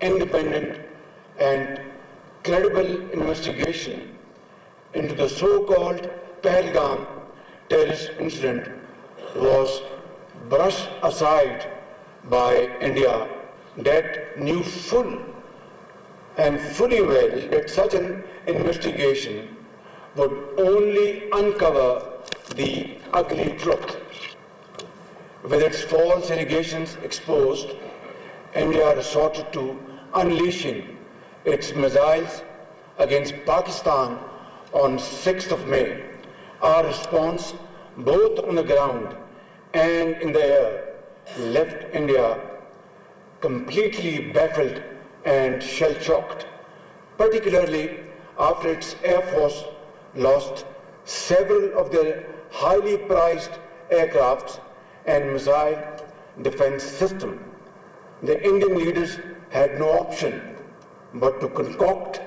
independent and credible investigation into the so-called Pahalgam terrorist incident was brushed aside by India, that knew full and fully well that such an investigation would only uncover the ugly truth. With its false allegations exposed, India resorted to unleashing its missiles against Pakistan on 6th of May. Our response, both on the ground and in the air, left India completely baffled and shell-shocked, particularly after its Air Force lost several of their highly prized aircrafts and missile defense system. The Indian leaders had no option but to concoct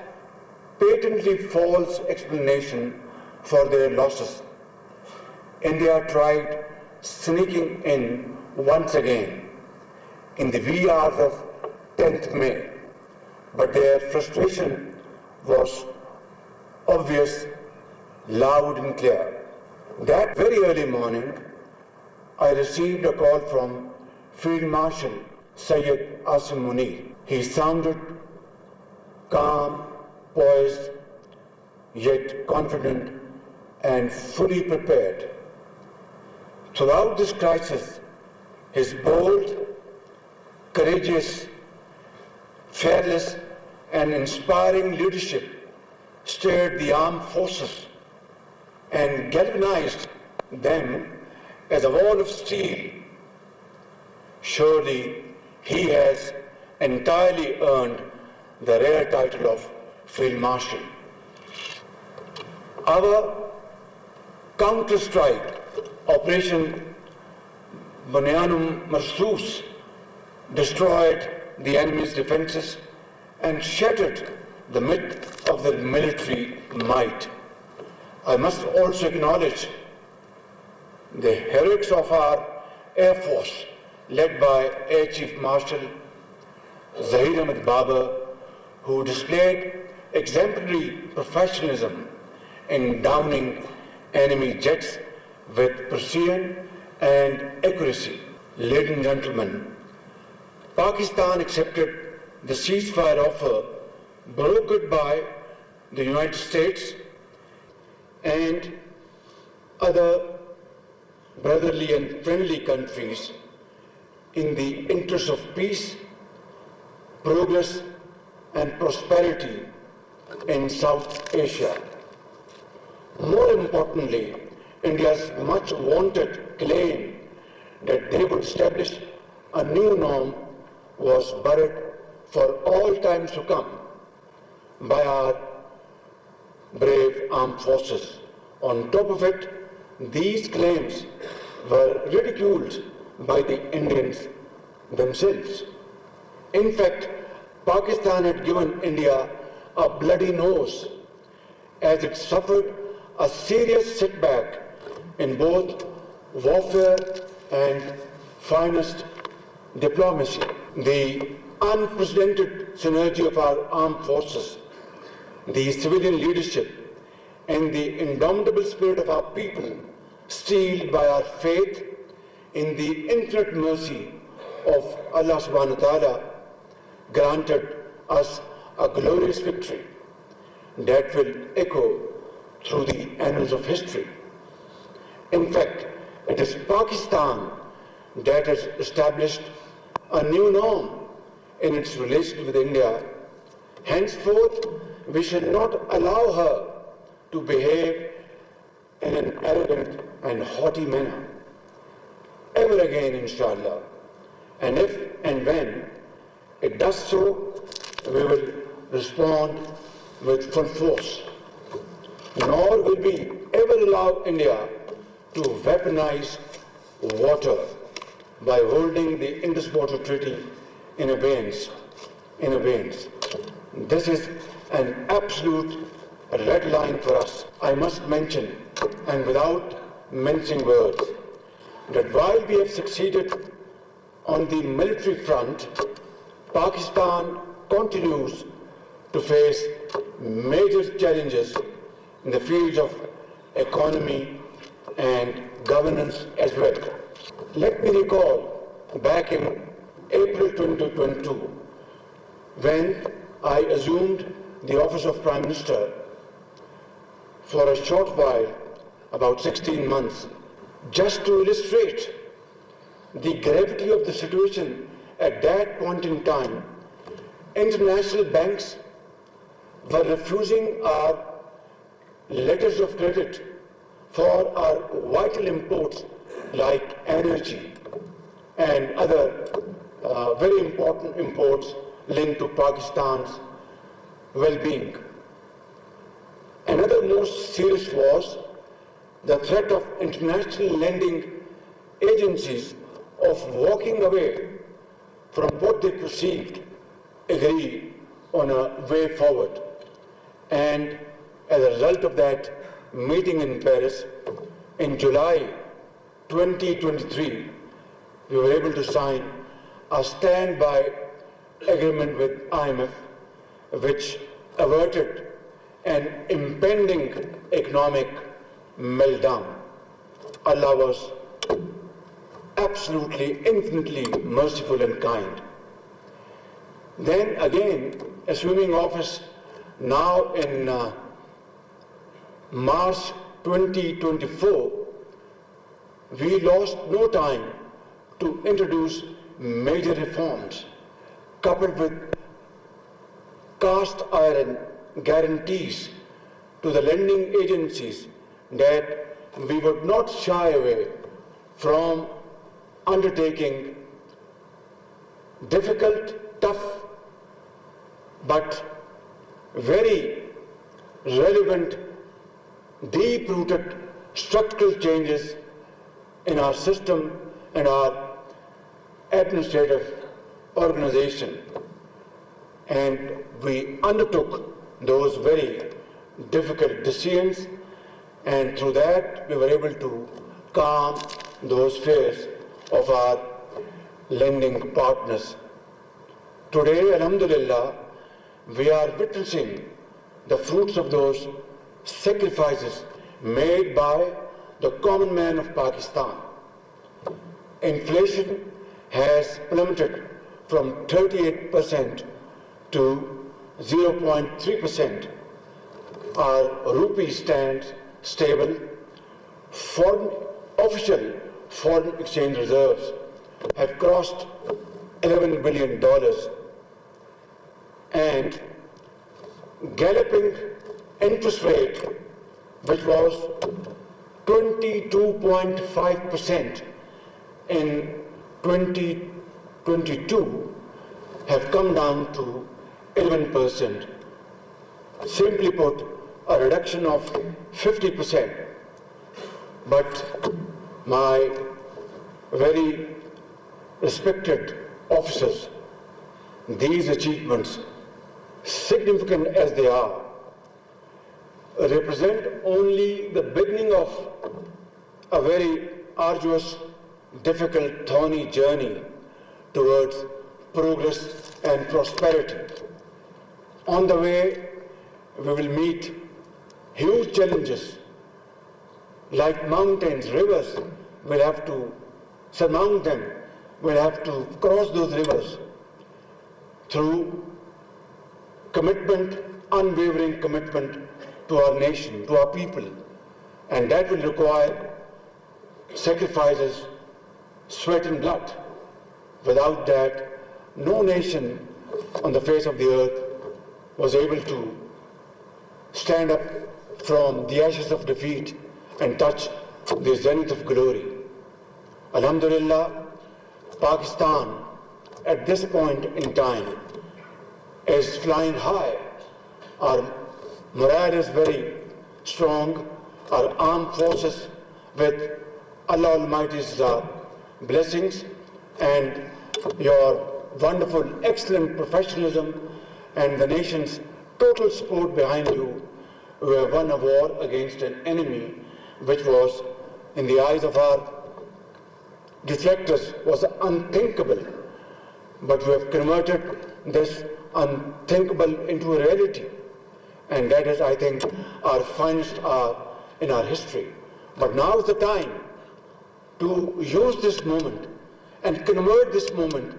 patently false explanation for their losses. India tried sneaking in once again in the wee hours of 10th May, but their frustration was obvious, loud and clear. That very early morning, I received a call from Field Marshal Sayyid Asim Munir. He sounded calm, poised, yet confident and fully prepared. Throughout this crisis, his bold, courageous, fearless and inspiring leadership stirred the armed forces and galvanized them as a wall of steel. Surely he has entirely earned the rare title of Field Marshal. Our counter-strike Operation Bunyanum Marsus destroyed the enemy's defenses and shattered the myth of their military might. I must also acknowledge the heroics of our Air Force, led by Air Chief Marshal Zahir Ahmed Babar, who displayed exemplary professionalism in downing enemy jets with precision and accuracy. Ladies and gentlemen, Pakistan accepted the ceasefire offer brokered by the United States and other brotherly and friendly countries in the interest of peace, progress and prosperity in South Asia. More importantly, India's much wanted claim that they would establish a new norm was buried for all times to come by our brave armed forces. On top of it, these claims were ridiculed by the Indians themselves. In fact, Pakistan had given India a bloody nose as it suffered a serious setback in both warfare and finest diplomacy. The unprecedented synergy of our armed forces, the civilian leadership, and the indomitable spirit of our people, steeled by our faith in the infinite mercy of Allah subhanahu wa ta'ala, granted us a glorious victory that will echo through the annals of history. In fact, it is Pakistan that has established a new norm in its relation with India. Henceforth, we should not allow her to behave in an arrogant and haughty manner ever again, inshallah. And if and when it does so, we will respond with full force. Nor will we ever allow India to weaponize water by holding the Indus Water Treaty in abeyance. This is an absolute red line for us. I must mention, and without mincing words, that while we have succeeded on the military front, Pakistan continues to face major challenges in the fields of economy and governance as well. Let me recall back in April 2022, when I assumed the office of Prime Minister for a short while, about 16 months, just to illustrate the gravity of the situation at that point in time. International banks were refusing our letters of credit for our vital imports like energy and other very important imports linked to Pakistan's well-being. Another most serious was the threat of international lending agencies of walking away from what they perceived agree on a way forward. And as a result of that meeting in Paris, in July 2023, we were able to sign a standby agreement with IMF, which averted an impending economic meltdown. Allah was absolutely, infinitely merciful and kind. Then again, assuming office now in March 2024, we lost no time to introduce major reforms, coupled with cast iron guarantees to the lending agencies that we would not shy away from undertaking difficult, tough, but very relevant, deep-rooted structural changes in our system and our administrative organization. And we undertook those very difficult decisions, and through that we were able to calm those fears of our lending partners. Today, alhamdulillah, we are witnessing the fruits of those sacrifices made by the common man of Pakistan. Inflation has plummeted from 38% to 0.3%. Our rupee stands stable. Official foreign exchange reserves have crossed $11 billion, and galloping interest rate, which was 22.5% in 2022, have come down to 11%. Simply put, a reduction of 50%. But my very respected officers, these achievements, significant as they are, represent only the beginning of a very arduous, difficult, thorny journey towards progress and prosperity. On the way, we will meet huge challenges like mountains, rivers. We'll have to surmount them. We'll have to cross those rivers through commitment, unwavering commitment to our nation, to our people. And that will require sacrifices, sweat and blood. Without that, no nation on the face of the earth was able to stand up from the ashes of defeat and touch the zenith of glory. Alhamdulillah, Pakistan at this point in time is flying high. Our morale is very strong. Our armed forces, with Allah Almighty's blessings and your wonderful, excellent professionalism and the nation's total support behind you, we have won a war against an enemy which was, in the eyes of our detractors, was unthinkable. But we have converted this unthinkable into a reality. And that is, I think, our finest hour in our history. But now is the time to use this moment and convert this moment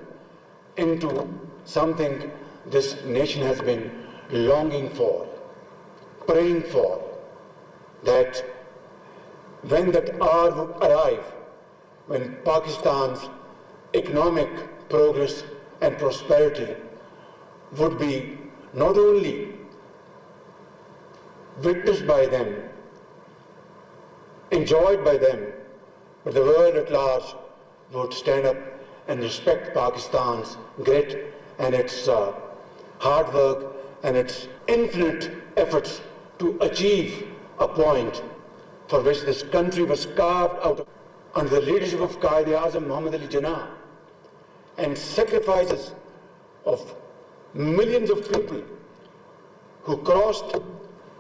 into something this nation has been longing for, praying for, that when that hour would arrive, when Pakistan's economic progress and prosperity would be not only witnessed by them, enjoyed by them, but the world at large would stand up and respect Pakistan's grit and its hard work and its infinite efforts to achieve a point for which this country was carved out under the leadership of Quaid-e-Azam Muhammad Ali Jinnah, and sacrifices of millions of people who crossed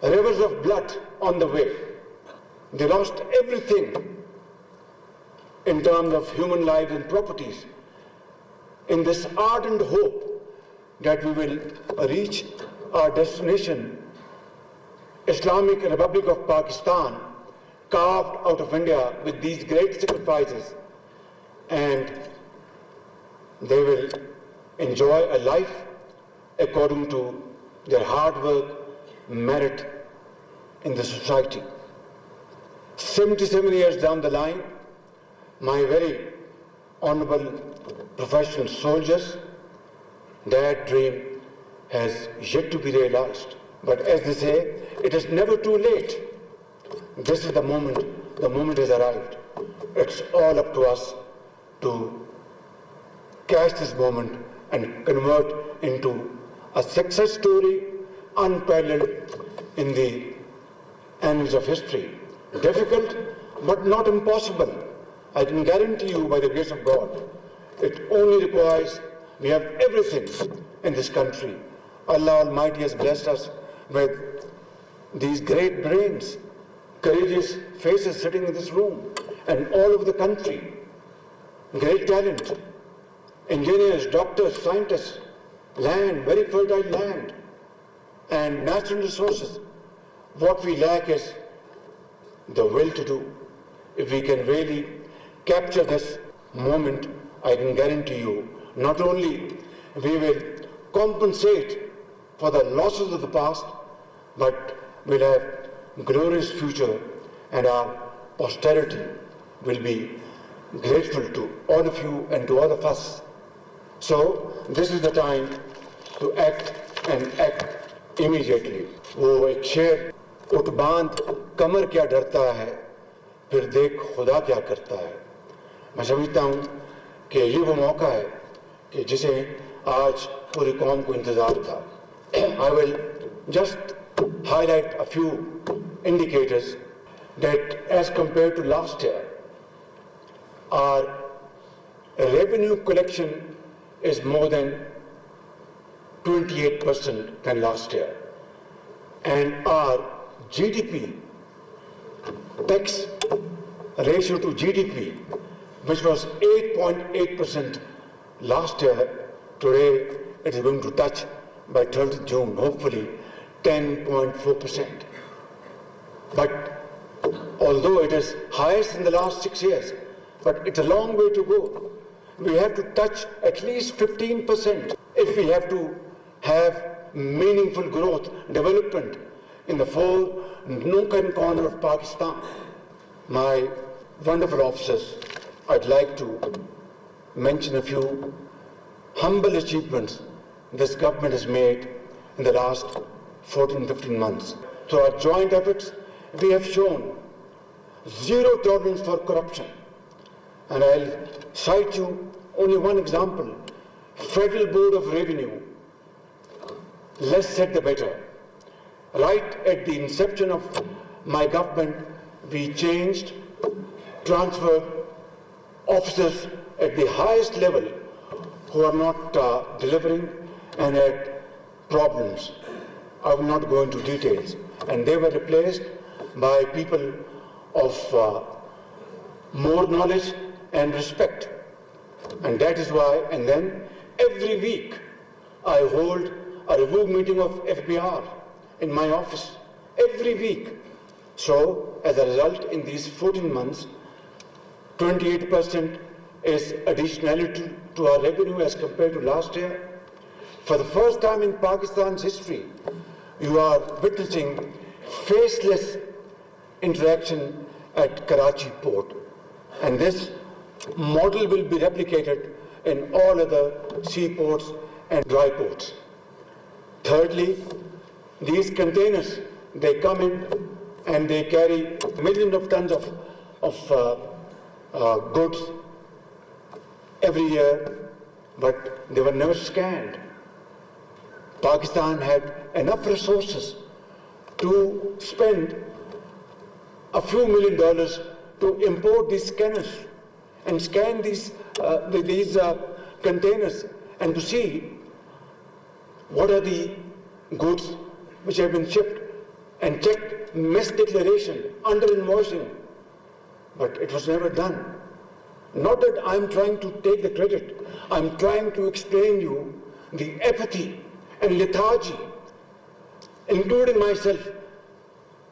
rivers of blood on the way. They lost everything in terms of human lives and properties in this ardent hope that we will reach our destination, Islamic Republic of Pakistan, carved out of India with these great sacrifices, and they will enjoy a life according to their hard work, merit in the society. 77 years down the line, my very honorable professional soldiers, that dream has yet to be realized. But as they say, it is never too late. This is the moment has arrived. It's all up to us to catch this moment and convert into a success story unparalleled in the annals of history. Difficult, but not impossible. I can guarantee you by the grace of God. It only requires, we have everything in this country. Allah Almighty has blessed us with these great brains, courageous faces sitting in this room, and all over the country. Great talent, engineers, doctors, scientists, land, very fertile land, and natural resources. What we lack is the will to do. If we can really capture this moment, I can guarantee you, not only we will compensate for the losses of the past, but we'll have a glorious future, and our posterity will be grateful to all of you and to all of us. So this is the time to act, and act immediately. वो एक शेर, उठ बांध कमर क्या डरता है, फिर देख खुदा क्या करता है. मैं समझता हूँ कि ये वो मौका है कि जिसे आज पूरी कौम को इंतजार था. I will just highlight a few indicators that as compared to last year, our revenue collection is more than 28% than last year. And our GDP, tax ratio to GDP, which was 8.8% last year, today it is going to touch by 30th June, hopefully 10.4%. But although it is highest in the last 6 years, but it's a long way to go. We have to touch at least 15% if we have to have meaningful growth, development in the four nook and corner of Pakistan. My wonderful officers, I'd like to mention a few humble achievements this government has made in the last 14-15 months. Through our joint efforts, we have shown zero tolerance for corruption. And I'll cite you only one example. Federal Board of Revenue, less said the better. Right at the inception of my government, we changed, transferred officers at the highest level who are not delivering and had problems. I will not go into details. And they were replaced by people of more knowledge and respect. And that is why, and then every week, I hold a review meeting of FBR in my office every week. So, as a result, in these 14 months, 28% is additionality to our revenue as compared to last year. For the first time in Pakistan's history, you are witnessing faceless interaction at Karachi port. And this model will be replicated in all other seaports and dry ports. Thirdly, these containers, they come in and they carry millions of tons of goods every year, but they were never scanned. Pakistan had enough resources to spend a few $1 million to import these scanners and scan these containers and to see what are the goods which have been shipped and check mess declaration, under invoicing. But it was never done. Not that I'm trying to take the credit. I'm trying to explain you the apathy and lethargy, including myself,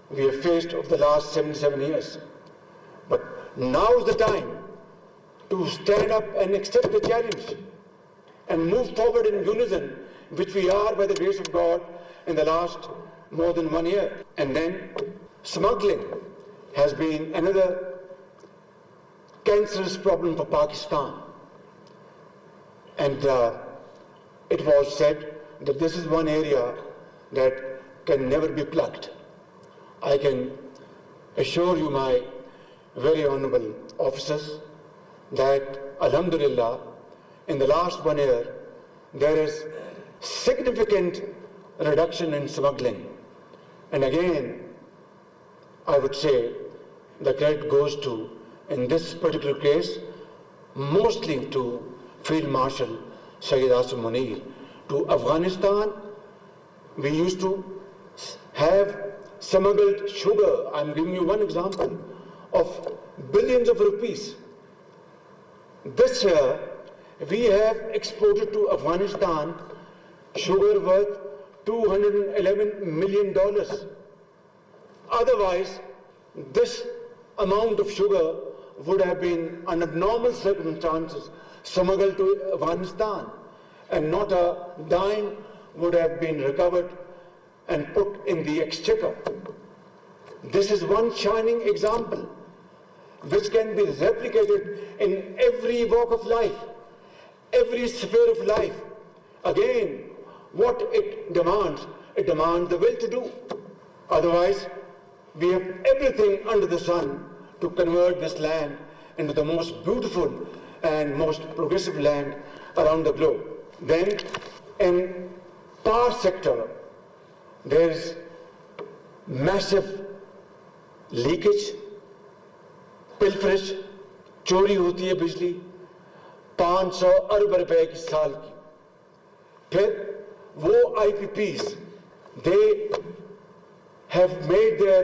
we have faced over the last 77 years. But now is the time to stand up and accept the challenge and move forward in unison, which we are by the grace of God in the last more than 1 year. And then smuggling has been another cancerous problem for Pakistan. And it was said that this is one area that can never be plugged. I can assure you, my very honorable officers, that alhamdulillah, in the last 1 year, there is significant reduction in smuggling. And again, I would say the credit goes to, in this particular case, mostly to Field Marshal Sayyid Asim Munir. To Afghanistan, we used to have smuggled sugar. I'm giving you one example of billions of rupees. This year, we have exported to Afghanistan sugar worth $211 million. Otherwise, this amount of sugar would have been, under normal circumstances, smuggled to Afghanistan, and not a dime would have been recovered and put in the exchequer. This is one shining example which can be replicated in every walk of life, every sphere of life. Again, what it demands the will to do. Otherwise, we have everything under the sun to convert this land into the most beautiful and most progressive land around the globe. Then, in power sector, there is massive leakage, pilferage, चोरी होती है बिजली 500 अरब रुपए की साल की. फिर वो IPPs, they have made their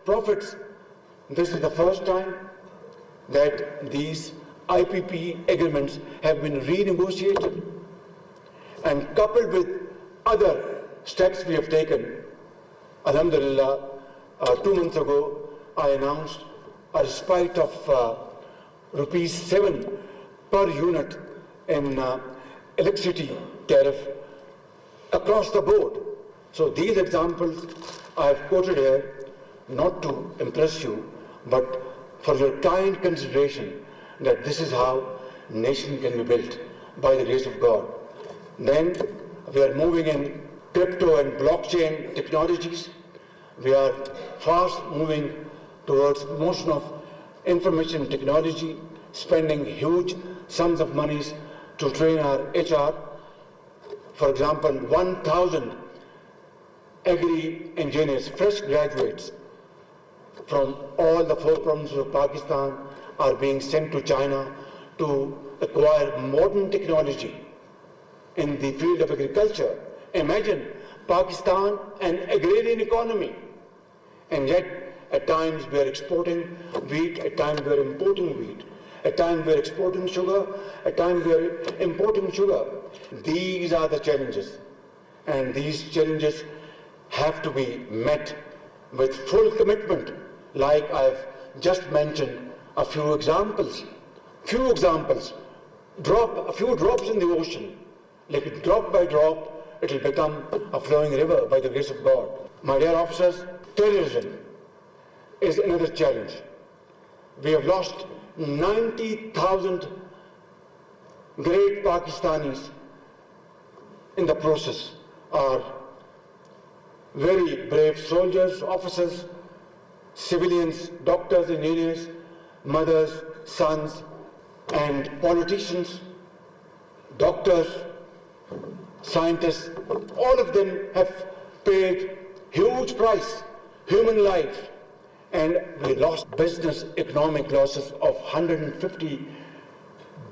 profits. This is the first time that these IPP agreements have been renegotiated. And coupled with other steps we have taken, alhamdulillah, 2 months ago, I announced a respite of rupees 7 per unit in electricity tariff across the board. So these examples I have quoted here not to impress you, but for your kind consideration that this is how nation can be built by the grace of God. Then we are moving in crypto and blockchain technologies. We are fast moving towards motion of information technology, spending huge sums of monies to train our HR. For example, 1,000 agri-engineers, fresh graduates from all the 4 provinces of Pakistan are being sent to China to acquire modern technology in the field of agriculture. Imagine Pakistan, an agrarian economy, and yet at times we are exporting wheat, at times we are importing wheat, at times we are exporting sugar, at times we are importing sugar. These are the challenges, and these challenges have to be met with full commitment, like I've just mentioned a few examples. A few drops in the ocean, like drop by drop, it will become a flowing river by the grace of God. My dear officers, terrorism is another challenge. We have lost 90,000 great Pakistanis in the process. Are very brave soldiers, officers, civilians, doctors, engineers, mothers, sons, and politicians, doctors, scientists. All of them have paid huge price, human lives, and we lost business economic losses of $150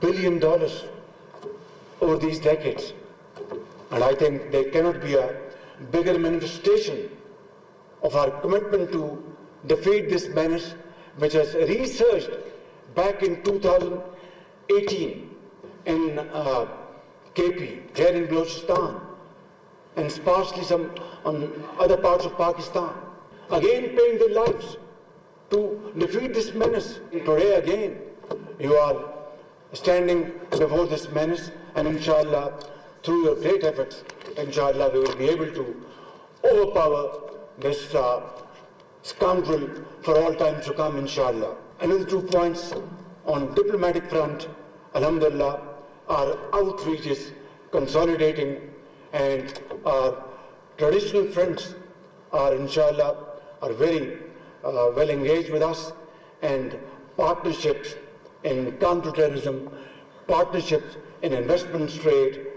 billion over these decades. And I think there cannot be a bigger manifestation of our commitment to defeat this menace, which has resurged back in 2018 in KP, here in Balochistan, and sparsely some on other parts of Pakistan, again paying their lives to defeat this menace. And today again, you are standing before this menace, and inshallah, through your great efforts, inshallah, we will be able to overpower this scoundrel for all time to come, inshallah. Another 2 points on diplomatic front, alhamdulillah, our outreach is consolidating, and our traditional friends are, inshallah, are very well engaged with us, and partnerships in counter-terrorism, partnerships in investment trade,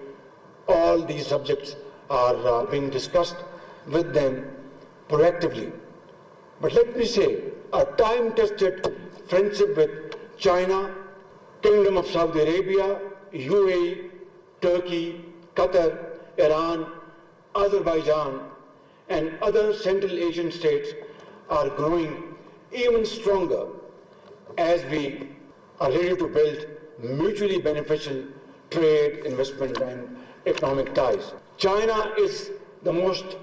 all these subjects are being discussed with them proactively. But let me say, a time-tested friendship with China, Kingdom of Saudi Arabia, UAE, Turkey, Qatar, Iran, Azerbaijan, and other Central Asian states are growing even stronger as we are ready to build mutually beneficial trade, investment, and economic ties. China is the most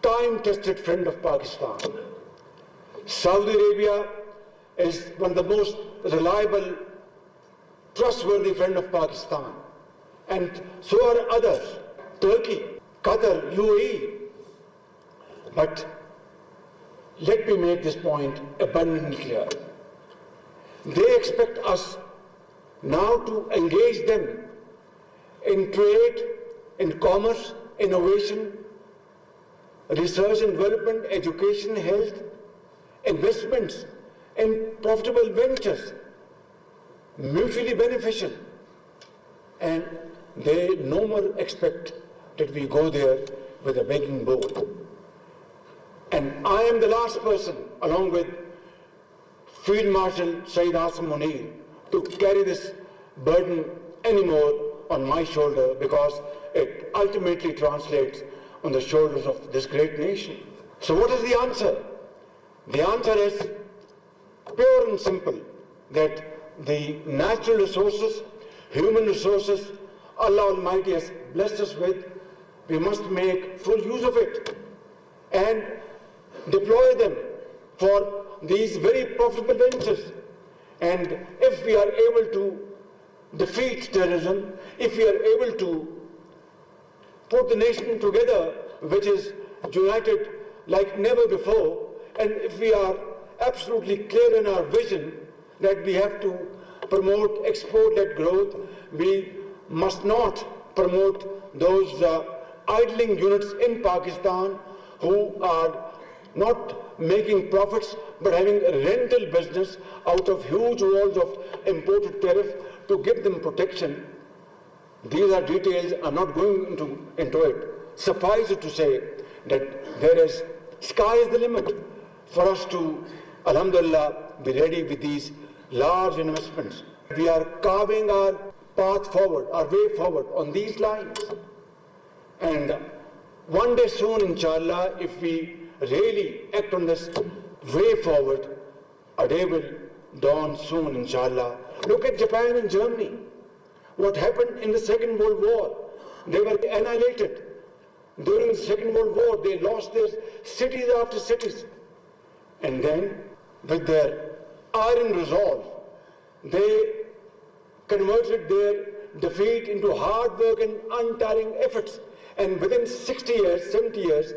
time-tested friend of Pakistan. Saudi Arabia is one of the most reliable, trustworthy friend of Pakistan. And so are others, Turkey, Qatar, UAE. But let me make this point abundantly clear. They expect us now to engage them in trade, in commerce, innovation, research and development, education, health, investments, and profitable ventures, mutually beneficial. And they no more expect that we go there with a begging bowl. And I am the last person, along with Field Marshal Shahid Munir, to carry this burden anymore on my shoulder, because it ultimately translates on the shoulders of this great nation. So what is the answer? The answer is pure and simple, that the natural resources, human resources, Allah Almighty has blessed us with, we must make full use of it and deploy them for these very profitable ventures. And if we are able to defeat terrorism, if we are able to put the nation together, which is united like never before, and if we are absolutely clear in our vision that we have to promote export-led growth, we must not promote those idling units in Pakistan who are not making profits but having a rental business out of huge walls of imported tariff to give them protection. These are details, I'm not going into it. Suffice it to say that there is, sky is the limit for us to, alhamdulillah, be ready with these large investments. We are carving our path forward, our way forward on these lines. And one day soon, inshallah, if we really act on this way forward, a day will dawn soon, inshallah. Look at Japan and Germany. What happened in the Second World War? They were annihilated. During the Second World War, they lost their cities after cities. And then, with their iron resolve, they converted their defeat into hard work and untiring efforts. And within 60 years, 70 years,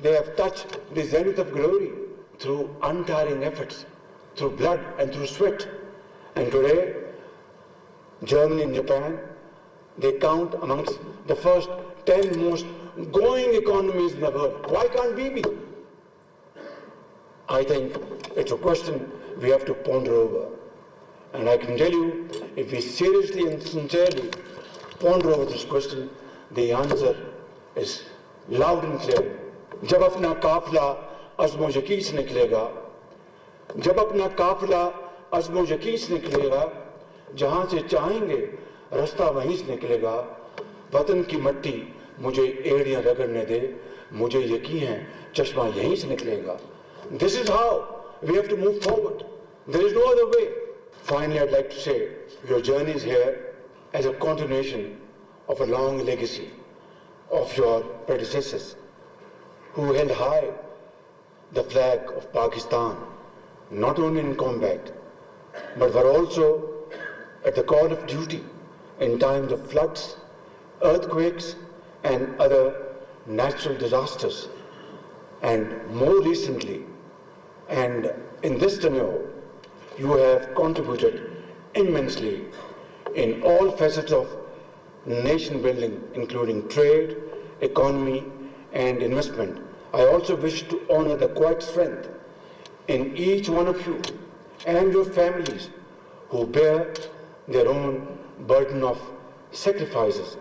they have touched the zenith of glory through untiring efforts, through blood and through sweat. And today, Germany and Japan, they count amongst the first 10 most growing economies in the world. Why can't we be? I think it's a question we have to ponder over. And I can tell you, if we seriously and sincerely ponder over this question, the answer is loud and clear. जब अपना काफिला अज़्म व यकीन से निकलेगा, जब अपना काफिला अज़्म व यकीन से निकलेगा, जहाँ से चाहेंगे रास्ता वहीं से निकलेगा, वतन की मिट्टी मुझे एड़ियाँ रगड़ने दे, मुझे यकीन है चश्मा यहीं से निकलेगा. This is how we have to move forward. There is no other way. Finally, I'd like to say, your journey is here as a continuation of a long legacy of your predecessors who held high the flag of Pakistan, not only in combat, but were also at the call of duty in times of floods, earthquakes, and other natural disasters. And more recently, and in this tenure, you have contributed immensely in all facets of nation building, including trade, economy, and investment. I also wish to honor the quiet strength in each one of you and your families who bear their own burden of sacrifices.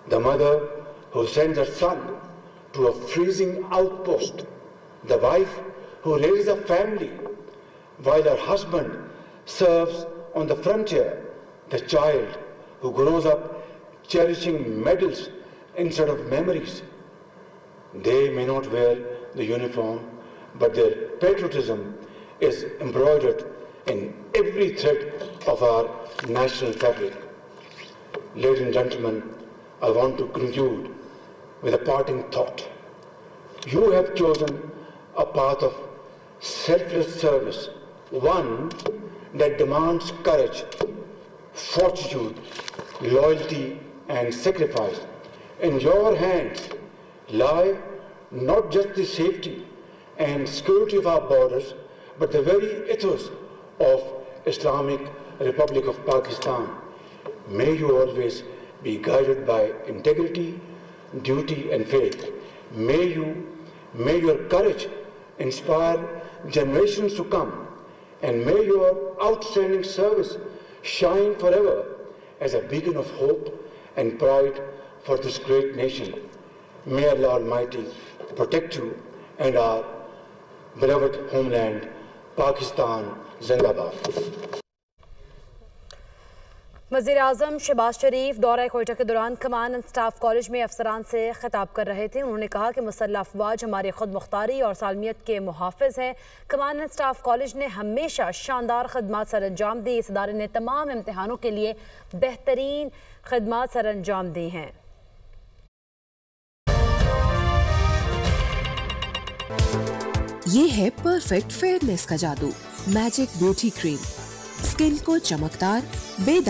The mother who sends her son to a freezing outpost, the wife who raises a family while her husband serves on the frontier, the child who grows up cherishing medals instead of memories. They may not wear the uniform, but their patriotism is embroidered in every thread of our national fabric. Ladies and gentlemen, I want to conclude with a parting thought. You have chosen a path of selfless service, one that demands courage, fortitude, loyalty, and sacrifice. In your hands lie not just the safety and security of our borders, but the very ethos of Islamic Republic of Pakistan. May you always be guided by integrity, duty, and faith. May your courage inspire generations to come, and may your outstanding service shine forever as a beacon of hope and pride for this great nation. May Allah Almighty protect you and our beloved homeland, Pakistan Zindabad. वज़ीर-ए-आज़म शहबाज शरीफ दौरा क्वेटा के दौरान कमान and staff college में अफसरान से खिताब कर रहे थे। उन्होंने कहा कि मुसल्लह अफवाज हमारी खुद मुख्तारी और सालमियत के मुहाफ़िज़ हैं। कमान एंड स्टाफ कॉलेज ने हमेशा शानदार खदमात सर अंजाम दी। इस इदारे ने तमाम इम्तिहानों के लिए बेहतरीन खदमात सर अंजाम दी हैं। ये है परफेक्ट फेयरनेस का जादू, मैजिक ब्यूटी क्रीम। स्किन को चमकदार, बेदाग